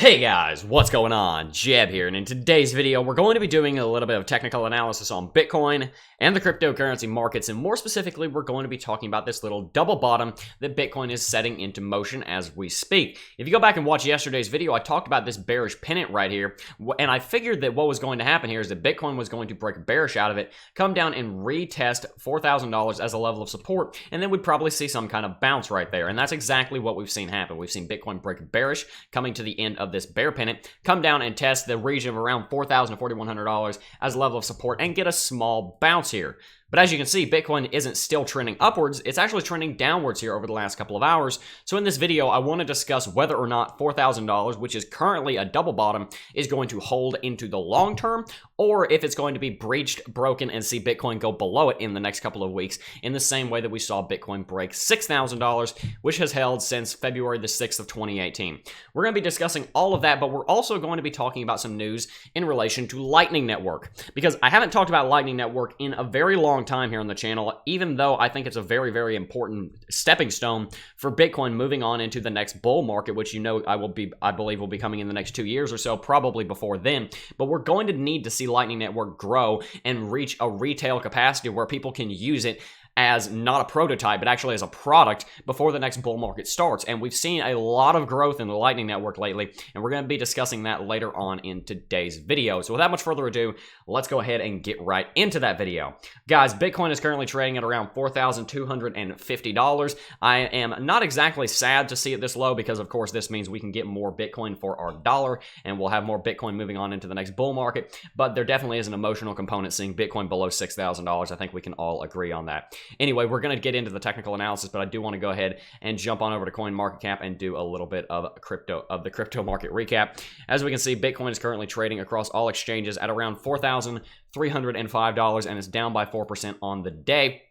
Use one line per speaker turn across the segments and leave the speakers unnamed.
Hey guys, what's going on? Jeb here, and in today's video, we're going to be doing a little bit of technical analysis on Bitcoin and the cryptocurrency markets, and more specifically, we're going to be talking about this little double bottom that Bitcoin is setting into motion as we speak. If you go back and watch yesterday's video, I talked about this bearish pennant right here, and I figured that what was going to happen here is that Bitcoin was going to break bearish out of it, come down and retest $4,000 as a level of support, and then we'd probably see some kind of bounce right there, and that's exactly what we've seen happen. We've seen Bitcoin break bearish, coming to the end of this bear pennant, come down and test the region of around $4,000 to $4,100 as a level of support and get a small bounce here. But as you can see, Bitcoin isn't still trending upwards, it's actually trending downwards here over the last couple of hours. So in this video, I want to discuss whether or not $4,000, which is currently a double bottom, is going to hold into the long term, or if it's going to be breached, broken, and see Bitcoin go below it in the next couple of weeks, in the same way that we saw Bitcoin break $6,000, which has held since February the 6th of 2018. We're going to be discussing all of that, but we're also going to be talking about some news in relation to Lightning Network, because I haven't talked about Lightning Network in a very long time here on the channel, even though I think it's a very, very important stepping stone for Bitcoin moving on into the next bull market, which I believe will be coming in the next 2 years or so, probably before then. But we're going to need to see Lightning Network grow and reach a retail capacity where people can use it as not a prototype, but actually as a product before the next bull market starts. And we've seen a lot of growth in the Lightning Network lately, and we're going to be discussing that later on in today's video. So without much further ado, let's go ahead and get right into that video. Guys, Bitcoin is currently trading at around $4,250. I am not exactly sad to see it this low because, of course, this means we can get more Bitcoin for our dollar, and we'll have more Bitcoin moving on into the next bull market. But there definitely is an emotional component seeing Bitcoin below $6,000. I think we can all agree on that. Anyway, we're going to get into the technical analysis, but I do want to go ahead and jump on over to CoinMarketCap and do a little bit of the crypto market recap. As we can see, Bitcoin is currently trading across all exchanges at around $4,305, and it's down by 4% on the day.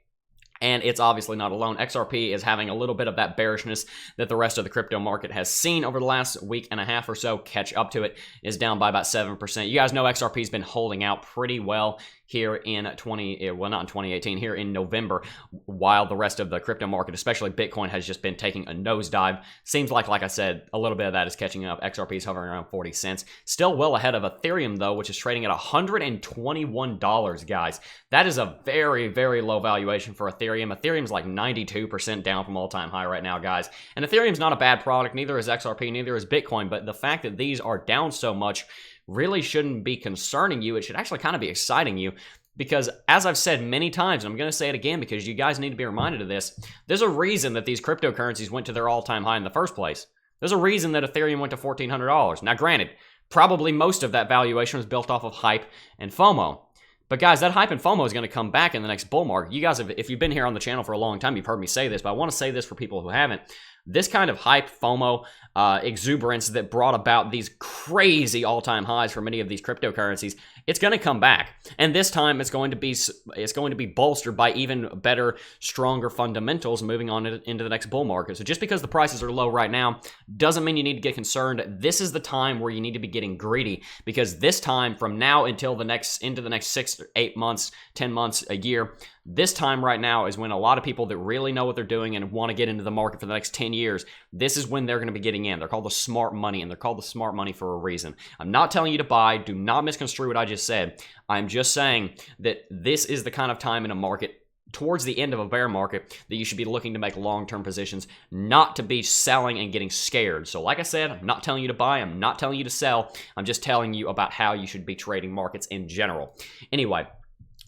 And it's obviously not alone. XRP is having a little bit of that bearishness that the rest of the crypto market has seen over the last week and a half or so. Catch up to it, is down by about 7%. You guys know XRP's been holding out pretty well here in not in 2018, here in November, while the rest of the crypto market, especially Bitcoin, has just been taking a nosedive. Seems like I said, a little bit of that is catching up. XRP is hovering around 40 cents. Still well ahead of Ethereum, though, which is trading at $121, guys. That is a very, very low valuation for Ethereum. Ethereum's like 92% down from all-time high right now, guys. And Ethereum's not a bad product, neither is XRP, neither is Bitcoin, but the fact that these are down so much really shouldn't be concerning you. It should actually kind of be exciting you, because as I've said many times, and I'm going to say it again because you guys need to be reminded of this, there's a reason that these cryptocurrencies went to their all-time high in the first place. There's a reason that Ethereum went to $1,400. Now, granted, probably most of that valuation was built off of hype and FOMO. But guys, that hype and FOMO is going to come back in the next bull market. You guys, if you've been here on the channel for a long time, you've heard me say this, but I want to say this for people who haven't. This kind of hype, FOMO, exuberance that brought about these crazy all-time highs for many of these cryptocurrencies, it's going to come back. And this time it's going to be bolstered by even better, stronger fundamentals moving on into the next bull market. So just because the prices are low right now doesn't mean you need to get concerned. This is the time where you need to be getting greedy, because this time from now until into the next 6 to 8 months, 10 months, a year, this time right now is when a lot of people that really know what they're doing and want to get into the market for the next 10 years, this is when they're going to be getting in. They're called the smart money, and they're called the smart money for a reason. I'm not telling you to buy. Do not misconstrue what I just said. I'm just saying that this is the kind of time in a market towards the end of a bear market that you should be looking to make long-term positions, not to be selling and getting scared. So like I said, I'm not telling you to buy. I'm not telling you to sell. I'm just telling you about how you should be trading markets in general. Anyway,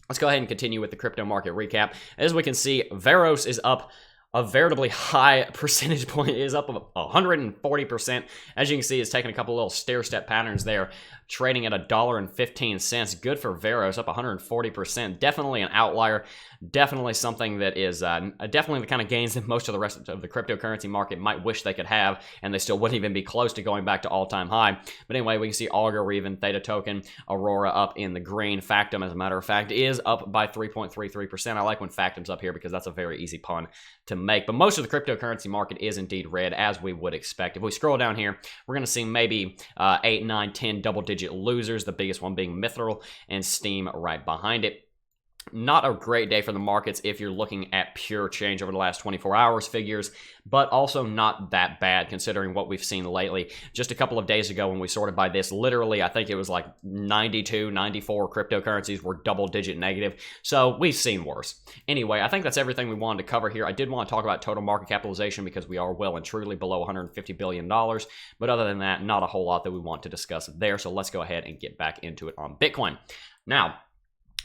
let's go ahead and continue with the crypto market recap. As we can see, Veros is up a veritably high percentage point. It is up 140%. As you can see, it's taking a couple little stair-step patterns there, trading at $1.15. Good for Veros, up 140%. Definitely an outlier. Definitely something that is definitely the kind of gains that most of the rest of the cryptocurrency market might wish they could have, and they still wouldn't even be close to going back to all-time high. But anyway, we can see Algorand, Theta Token, Aurora up in the green. Factom, as a matter of fact, is up by 3.33%. I like when Factom's up here because that's a very easy pun to make. But most of the cryptocurrency market is indeed red, as we would expect. If we scroll down here, we're going to see maybe 8, 9, 10 double-digit losers, the biggest one being Mithril, and Steam right behind it. Not a great day for the markets if you're looking at pure change over the last 24 hours figures, but also not that bad considering what we've seen lately. Just a couple of days ago when we sorted by this, literally, I think it was like 92, 94 cryptocurrencies were double-digit negative, so we've seen worse. Anyway, I think that's everything we wanted to cover here. I did want to talk about total market capitalization because we are well and truly below $150 billion, but other than that, not a whole lot that we want to discuss there, so let's go ahead and get back into it on Bitcoin. Now,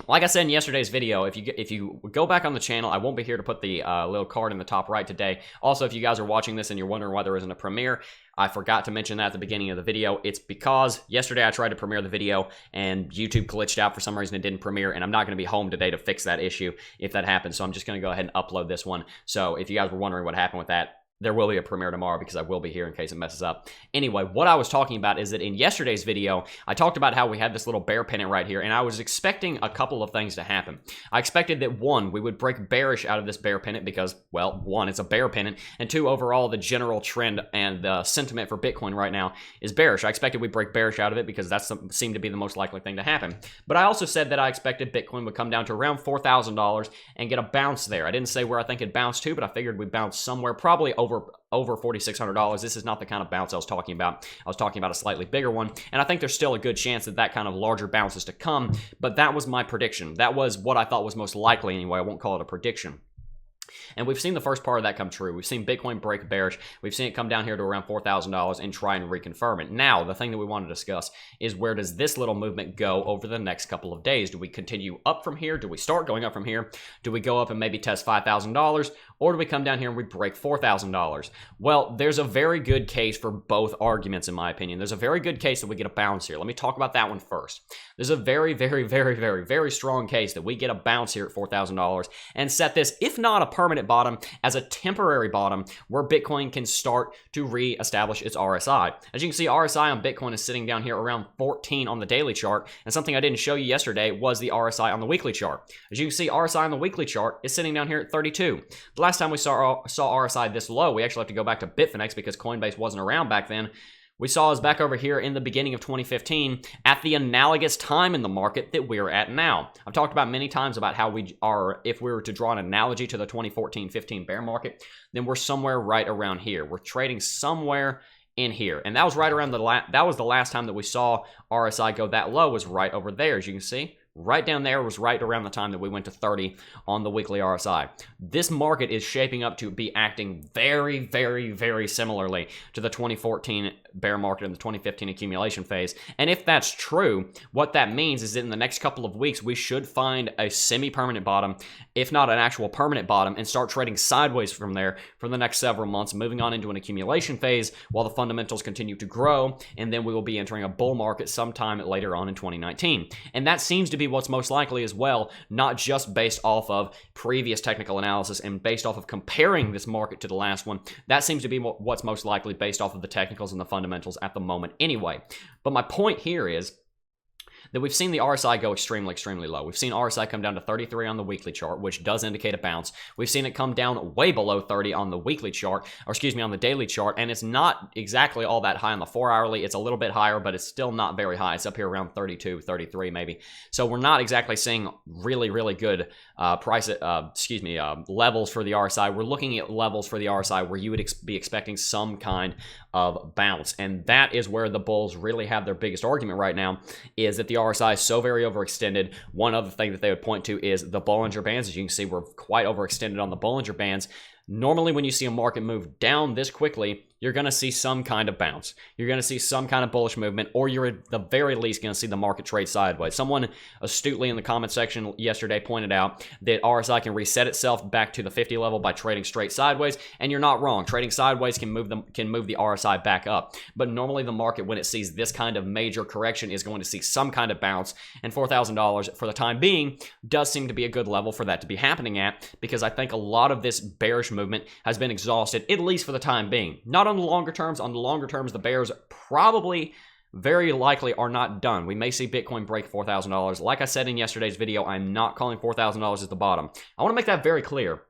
like I said in yesterday's video, if you go back on the channel, I won't be here to put the little card in the top right today. Also, if you guys are watching this and you're wondering why there isn't a premiere, I forgot to mention that at the beginning of the video. It's because yesterday I tried to premiere the video and YouTube glitched out for some reason. It didn't premiere, and I'm not going to be home today to fix that issue if that happens. So I'm just going to go ahead and upload this one. So if you guys were wondering what happened with that, there will be a premiere tomorrow because I will be here in case it messes up. Anyway, what I was talking about is that in yesterday's video, I talked about how we had this little bear pennant right here, and I was expecting a couple of things to happen. I expected that, one, we would break bearish out of this bear pennant because, well, one, it's a bear pennant, and two, overall, the general trend and the sentiment for Bitcoin right now is bearish. I expected we'd break bearish out of it because that seemed to be the most likely thing to happen. But I also said that I expected Bitcoin would come down to around $4,000 and get a bounce there. I didn't say where I think it'd bounce to, but I figured we'd bounce somewhere probably over $4,600. This is not the kind of bounce I was talking about. I was talking about a slightly bigger one, and I think there's still a good chance that that kind of larger bounce is to come, but that was my prediction. That was what I thought was most likely anyway. I won't call it a prediction. And we've seen the first part of that come true. We've seen Bitcoin break bearish. We've seen it come down here to around $4,000 and try and reconfirm it. Now, the thing that we want to discuss is where does this little movement go over the next couple of days? Do we continue up from here? Do we start going up from here? Do we go up and maybe test $5,000? Or do we come down here and we break $4,000? Well, there's a very good case for both arguments, in my opinion. There's a very good case that we get a bounce here. Let me talk about that one first. There's a very, very, very, very, very strong case that we get a bounce here at $4,000 and set this, if not a permanent bottom, as a temporary bottom where Bitcoin can start to re-establish its RSI. As you can see, RSI on Bitcoin is sitting down here around 14 on the daily chart, and something I didn't show you yesterday was the RSI on the weekly chart. As you can see, RSI on the weekly chart is sitting down here at 32. The last time we saw RSI this low, we actually have to go back to Bitfinex because Coinbase wasn't around back then. We saw us back over here in the beginning of 2015 at the analogous time in the market that we're at now. I've talked about many times about how we are, if we were to draw an analogy to the 2014-15 bear market, then we're somewhere right around here. We're trading somewhere in here. And that was right around that was the last time that we saw RSI go that low, was right over there, as you can see. Right down there was right around the time that we went to 30 on the weekly RSI. This market is shaping up to be acting very, very, very similarly to the 2014 bear market and the 2015 accumulation phase. And if that's true, what that means is that in the next couple of weeks, we should find a semi-permanent bottom, if not an actual permanent bottom, and start trading sideways from there for the next several months, moving on into an accumulation phase while the fundamentals continue to grow, and then we will be entering a bull market sometime later on in 2019. And that seems to be what's most likely as well, not just based off of previous technical analysis and based off of comparing this market to the last one. That seems to be what's most likely based off of the technicals and the fundamentals at the moment anyway. But my point here is that we've seen the RSI go extremely, extremely low. We've seen RSI come down to 33 on the weekly chart, which does indicate a bounce. We've seen it come down way below 30 on the weekly chart, or excuse me, on the daily chart, and it's not exactly all that high on the 4-hourly. It's a little bit higher, but it's still not very high. It's up here around 32, 33 maybe. So we're not exactly seeing really, really good levels for the RSI. We're looking at levels for the RSI where you would be expecting some kind of bounce, and that is where the bulls really have their biggest argument right now, is that the RSI is so very overextended. One other thing that they would point to is the Bollinger Bands. As you can see, we're quite overextended on the Bollinger Bands. Normally, when you see a market move down this quickly, you're going to see some kind of bounce. You're going to see some kind of bullish movement, or you're at the very least going to see the market trade sideways. Someone astutely in the comment section yesterday pointed out that RSI can reset itself back to the 50 level by trading straight sideways, and you're not wrong. Trading sideways can move the RSI back up. But normally the market, when it sees this kind of major correction, is going to see some kind of bounce, and $4,000 for the time being does seem to be a good level for that to be happening at, because I think a lot of this bearish movement has been exhausted, at least for the time being. Not on the longer terms. On the longer terms, the bears probably very likely are not done. We may see Bitcoin break $4,000. Like I said in yesterday's video, I'm not calling $4,000 as the bottom. I want to make that very clear.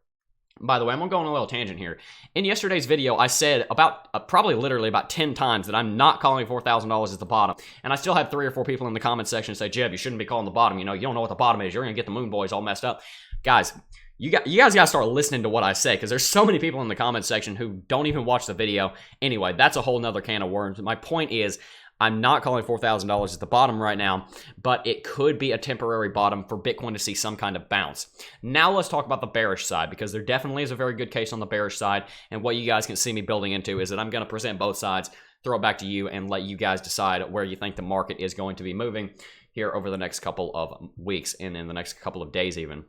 By the way, I'm going to go on a little tangent here. In yesterday's video, I said about, probably literally about 10 times that I'm not calling $4,000 as the bottom. And I still have 3 or 4 people in the comment section say, Jeb, you shouldn't be calling the bottom. You know, you don't know what the bottom is. You're going to get the Moon Boys all messed up. Guys, you guys got to start listening to what I say, because there's so many people in the comment section who don't even watch the video. Anyway, that's a whole nother can of worms. My point is, I'm not calling $4,000 as the bottom right now, but it could be a temporary bottom for Bitcoin to see some kind of bounce. Now let's talk about the bearish side, because there definitely is a very good case on the bearish side, and what you guys can see me building into is that I'm going to present both sides, throw it back to you, and let you guys decide where you think the market is going to be moving here over the next couple of weeks and in the next couple of days even.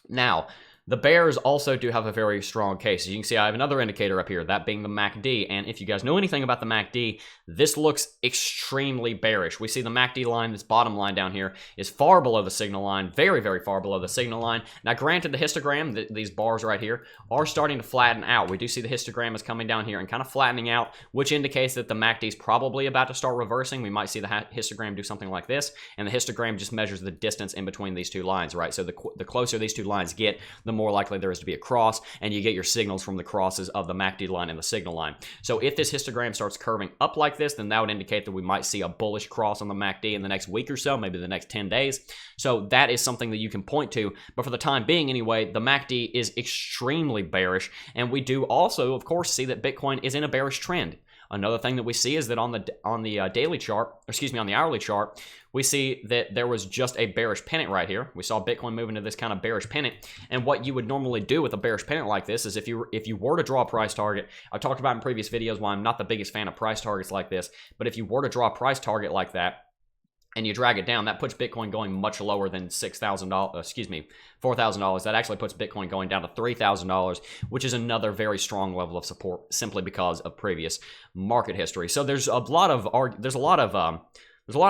Now, the bears also do have a very strong case. As you can see, I have another indicator up here, that being the MACD. And if you guys know anything about the MACD, this looks extremely bearish. We see the MACD line, this bottom line down here, is far below the signal line, very, very far below the signal line. Now, granted, the histogram, these bars right here, are starting to flatten out. We do see the histogram is coming down here and kind of flattening out, which indicates that the MACD is probably about to start reversing. We might see the histogram do something like this, and the histogram just measures the distance in between these two lines, right? So the closer these two lines get, the more likely there is to be a cross, and you get your signals from the crosses of the MACD line and the signal line. So if this histogram starts curving up like this, then that would indicate that we might see a bullish cross on the MACD in the next week or so, maybe the next 10 days. So that is something that you can point to. But for the time being anyway, the MACD is extremely bearish, and we do also, of course, see that Bitcoin is in a bearish trend. Another thing that we see is that on the daily chart, excuse me, on the hourly chart, we see that there was just a bearish pennant right here. We saw Bitcoin move into this kind of bearish pennant, and what you would normally do with a bearish pennant like this is if you were to draw a price target, I've talked about in previous videos why I'm not the biggest fan of price targets like this, but if you were to draw a price target like that, and you drag it down, that puts Bitcoin going much lower than $4,000. That actually puts Bitcoin going down to $3,000, which is another very strong level of support simply because of previous market history. So there's a lot of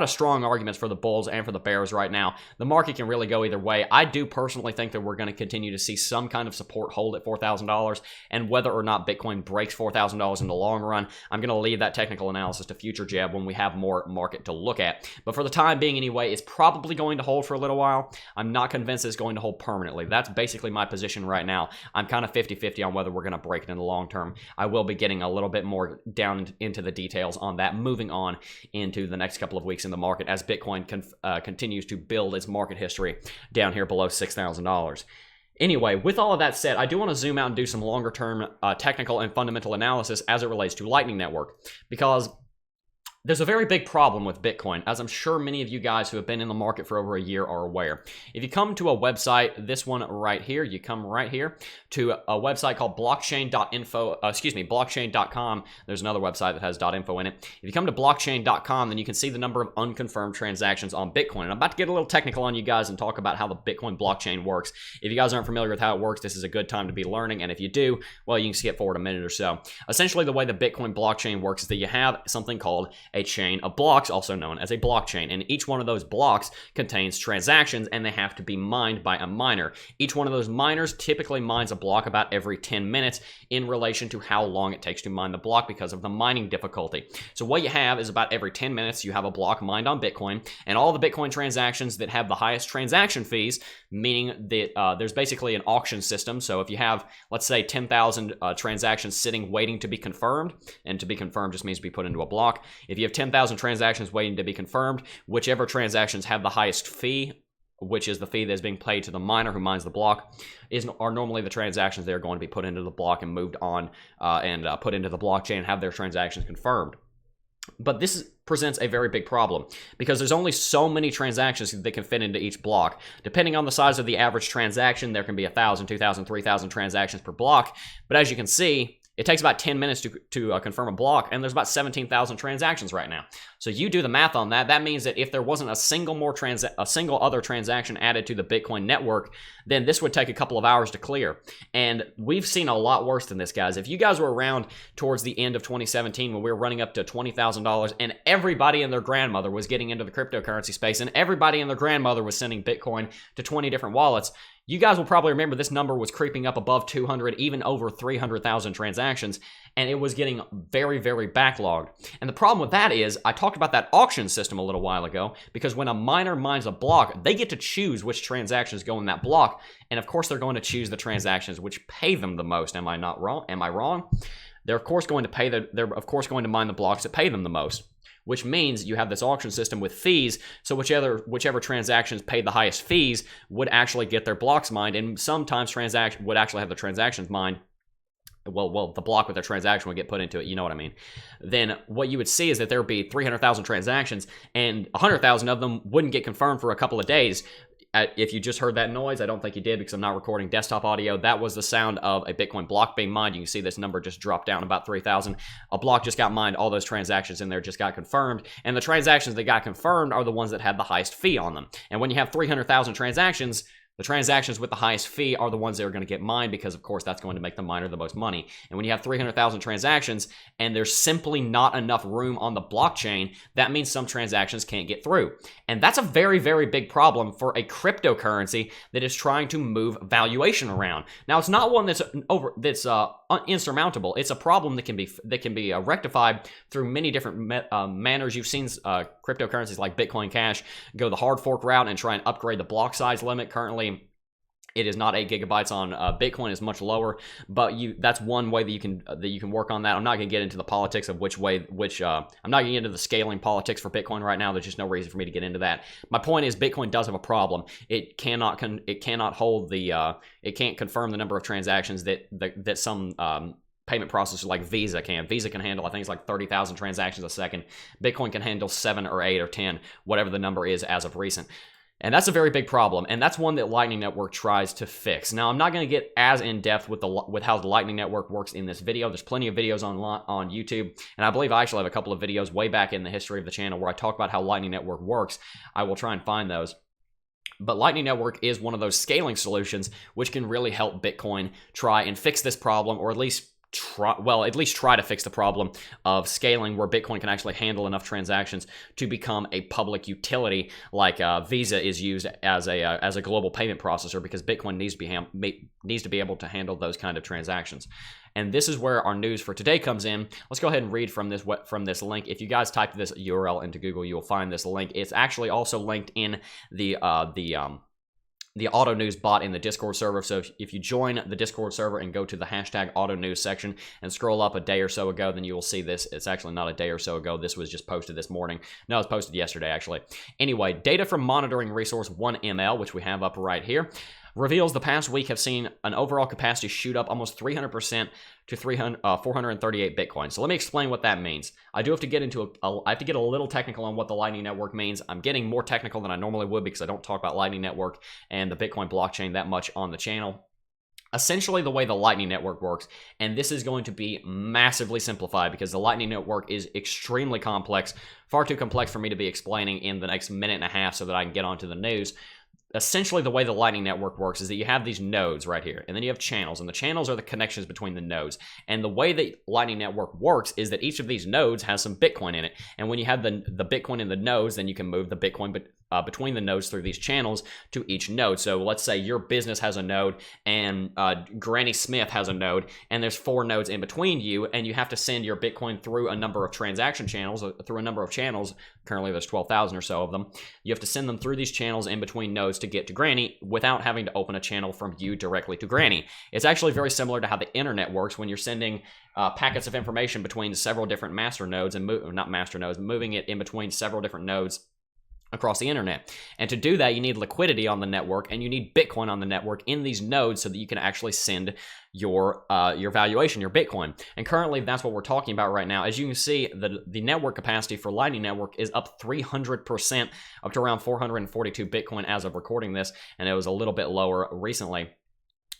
strong arguments for the bulls and for the bears right now. The market can really go either way. I do personally think that we're going to continue to see some kind of support hold at $4,000, and whether or not Bitcoin breaks $4,000 in the long run, I'm going to leave that technical analysis to future Jeb when we have more market to look at. But for the time being anyway, it's probably going to hold for a little while. I'm not convinced it's going to hold permanently. That's basically my position right now. I'm kind of 50-50 on whether we're going to break it in the long term. I will be getting a little bit more down into the details on that moving on into the next couple of weeks in the market as Bitcoin continues to build its market history down here below $6,000. Anyway, with all of that said, I do want to zoom out and do some longer term technical and fundamental analysis as it relates to Lightning Network, because there's a very big problem with Bitcoin, as I'm sure many of you guys who have been in the market for over a year are aware. If you come to a website, this one right here, you come right here to a website called blockchain.com. There's another website that has .info in it. If you come to blockchain.com, then you can see the number of unconfirmed transactions on Bitcoin. And I'm about to get a little technical on you guys and talk about how the Bitcoin blockchain works. If you guys aren't familiar with how it works, this is a good time to be learning. And if you do, well, you can skip forward a minute or so. Essentially, the way the Bitcoin blockchain works is that you have something called a chain of blocks, also known as a blockchain, and each one of those blocks contains transactions, and they have to be mined by a miner. Each one of those miners typically mines a block about every 10 minutes in relation to how long it takes to mine the block because of the mining difficulty. So what you have is about every 10 minutes you have a block mined on Bitcoin, and all the Bitcoin transactions that have the highest transaction fees, meaning that there's basically an auction system. So if you have, let's say, 10,000 transactions sitting waiting to be confirmed, and to be confirmed just means to be put into a block. If you have 10,000 transactions waiting to be confirmed, whichever transactions have the highest fee, which is the fee that's being paid to the miner who mines the block, are normally the transactions that are going to be put into the block and moved on and put into the blockchain and have their transactions confirmed. But this presents a very big problem because there's only so many transactions that can fit into each block. Depending on the size of the average transaction, there can be 1,000, 2,000, 3,000 transactions per block. But as you can see, it takes about 10 minutes to confirm a block, and there's about 17,000 transactions right now. So you do the math on that. That means that if there wasn't a single other transaction added to the Bitcoin network, then this would take a couple of hours to clear. And we've seen a lot worse than this, guys. If you guys were around towards the end of 2017 when we were running up to $20,000 and everybody and their grandmother was getting into the cryptocurrency space and everybody and their grandmother was sending Bitcoin to 20 different wallets, You guys will probably remember this number was creeping up above 200, even over 300,000 transactions, and it was getting very, very backlogged. And the problem with that is, I talked about that auction system a little while ago, because when a miner mines a block, they get to choose which transactions go in that block, and of course they're going to choose the transactions which pay them the most. Am I not wrong? Am I wrong? They're of course going to mine the blocks that pay them the most, which means you have this auction system with fees, so whichever transactions paid the highest fees would actually get their blocks mined, and sometimes transaction would actually have the transactions mined. Well, the block with their transaction would get put into it, you know what I mean. Then what you would see is that there would be 300,000 transactions, and 100,000 of them wouldn't get confirmed for a couple of days. If you just heard that noise, I don't think you did because I'm not recording desktop audio. That was the sound of a Bitcoin block being mined. You can see this number just dropped down about 3,000. A block just got mined. All those transactions in there just got confirmed. And the transactions that got confirmed are the ones that had the highest fee on them. And when you have 300,000 transactions, the transactions with the highest fee are the ones that are going to get mined because, of course, that's going to make the miner the most money. And when you have 300,000 transactions and there's simply not enough room on the blockchain, that means some transactions can't get through. And that's a very, very big problem for a cryptocurrency that is trying to move valuation around. Now, it's not one that's insurmountable. It's a problem that can be rectified through many different manners. You've seen cryptocurrencies like Bitcoin Cash go the hard fork route and try and upgrade the block size limit. Currently, it is not 8 gigabytes on Bitcoin; is much lower. But that's one way that you can work on that. I'm not going to get into the politics of I'm not going to get into the scaling politics for Bitcoin right now. There's just no reason for me to get into that. My point is, Bitcoin does have a problem. It cannot hold it can't confirm the number of transactions that some payment processors like Visa can. Visa can handle, I think it's like 30,000 transactions a second. Bitcoin can handle 7 or 8 or 10, whatever the number is as of recent. And that's a very big problem, and that's one that Lightning Network tries to fix. Now, I'm not going to get as in-depth with how the Lightning Network works in this video. There's plenty of videos on YouTube, and I believe I actually have a couple of videos way back in the history of the channel where I talk about how Lightning Network works. I will try and find those. But Lightning Network is one of those scaling solutions which can really help Bitcoin try and fix this problem, or at least try to fix the problem of scaling where Bitcoin can actually handle enough transactions to become a public utility like Visa is used as a global payment processor, because Bitcoin needs to be able to handle those kind of transactions. And this is where our news for today comes in. Let's go ahead and read from this link. If you guys type this URL into Google, you will find this link. It's actually also linked in the Auto News bot in the Discord server. So if you join the Discord server and go to the hashtag Auto News section and scroll up a day or so ago, then you will see this. It's actually not a day or so ago. This was just posted this morning. No, it was posted yesterday, actually. Anyway, data from monitoring resource 1ML, which we have up right here, reveals the past week have seen an overall capacity shoot up almost 300% to 438 Bitcoin. So let me explain what that means. I have to get a little technical on what the Lightning Network means. I'm getting more technical than I normally would because I don't talk about Lightning Network and the Bitcoin blockchain that much on the channel. Essentially, the way the Lightning Network works, and this is going to be massively simplified because the Lightning Network is extremely complex, far too complex for me to be explaining in the next minute and a half so that I can get onto the news. Essentially, the way the Lightning Network works is that you have these nodes right here, and then you have channels, and the channels are the connections between the nodes. And the way that Lightning Network works is that each of these nodes has some Bitcoin in it. And when you have the Bitcoin in the nodes, then you can move the Bitcoin between the nodes through these channels to each node. So let's say your business has a node, and Granny Smith has a node, and there's 4 nodes in between you, and you have to send your Bitcoin through a number of transaction channels, through a number of channels. Currently, there's 12,000 or so of them. You have to send them through these channels in between nodes to get to Granny without having to open a channel from you directly to Granny. It's actually very similar to how the internet works when you're sending packets of information between several different master nodes, and moving it in between several different nodes across the internet. And to do that, you need liquidity on the network, and you need Bitcoin on the network in these nodes so that you can actually send your valuation, your Bitcoin. And currently, that's what we're talking about right now. As you can see, the network capacity for Lightning Network is up 300%, up to around 442 Bitcoin as of recording this, and it was a little bit lower recently.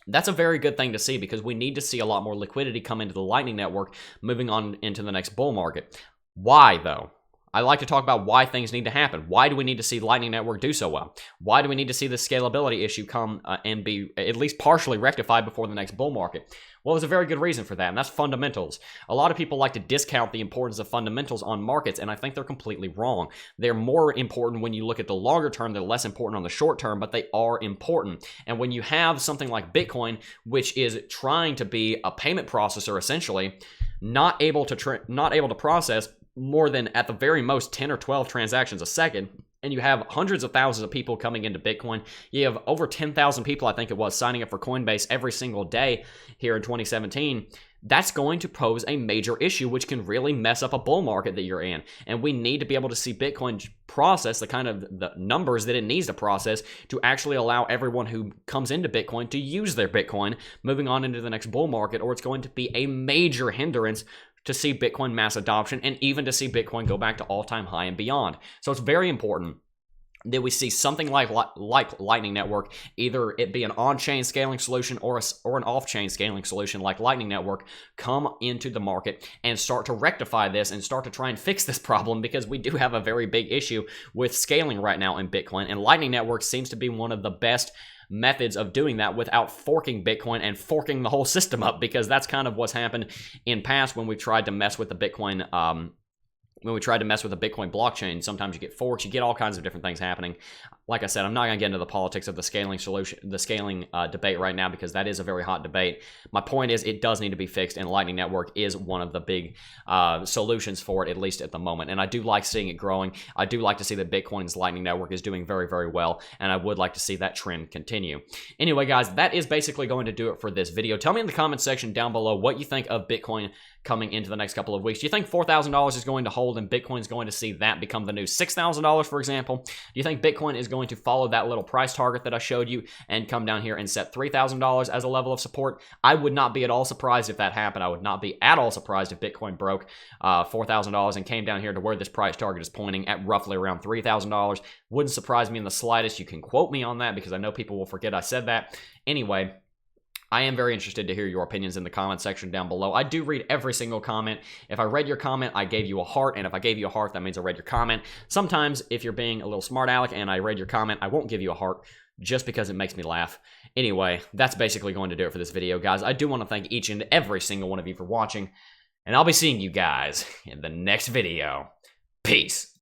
That's a very good thing to see because we need to see a lot more liquidity come into the Lightning Network moving on into the next bull market. Why, though? I like to talk about why things need to happen. Why do we need to see Lightning Network do so well? Why do we need to see the scalability issue come and be at least partially rectified before the next bull market? Well, there's a very good reason for that, and that's fundamentals. A lot of people like to discount the importance of fundamentals on markets, and I think they're completely wrong. They're more important when you look at the longer term. They're less important on the short term, but they are important. And when you have something like Bitcoin, which is trying to be a payment processor, essentially, not able to process more than at the very most 10 or 12 transactions a second, and you have hundreds of thousands of people coming into Bitcoin. You have over 10,000 people, I think it was, signing up for Coinbase every single day here in 2017. That's going to pose a major issue, which can really mess up a bull market that you're in. And we need to be able to see Bitcoin process the kind of the numbers that it needs to process to actually allow everyone who comes into Bitcoin to use their Bitcoin moving on into the next bull market, or it's going to be a major hindrance to see Bitcoin mass adoption and even to see Bitcoin go back to all-time high and beyond. So it's very important that we see something like Lightning Network, either it be an on-chain scaling solution or an off-chain scaling solution like Lightning Network, come into the market and start to rectify this and start to try and fix this problem, because we do have a very big issue with scaling right now in Bitcoin, and Lightning Network seems to be one of the best methods of doing that without forking Bitcoin and forking the whole system up, because that's kind of what's happened in past when we've tried to mess with the Bitcoin blockchain. Sometimes you get forks, you get all kinds of different things happening. Like I said, I'm not going to get into the politics of the scaling debate right now, because that is a very hot debate. My point is, it does need to be fixed, and Lightning Network is one of the big solutions for it, at least at the moment. And I do like seeing it growing. I do like to see that Bitcoin's Lightning Network is doing very, very well, and I would like to see that trend continue. Anyway, guys, that is basically going to do it for this video. Tell me in the comment section down below what you think of Bitcoin coming into the next couple of weeks. Do you think $4,000 is going to hold and Bitcoin is going to see that become the new $6,000, for example? Do you think Bitcoin is going to follow that little price target that I showed you and come down here and set $3,000 as a level of support? I would not be at all surprised if that happened. I would not be at all surprised if Bitcoin broke $4,000 and came down here to where this price target is pointing at roughly around $3,000. Wouldn't surprise me in the slightest. You can quote me on that, because I know people will forget I said that. Anyway, I am very interested to hear your opinions in the comment section down below. I do read every single comment. If I read your comment, I gave you a heart, and if I gave you a heart, that means I read your comment. Sometimes, if you're being a little smart aleck and I read your comment, I won't give you a heart just because it makes me laugh. Anyway, that's basically going to do it for this video, guys. I do want to thank each and every single one of you for watching, and I'll be seeing you guys in the next video. Peace.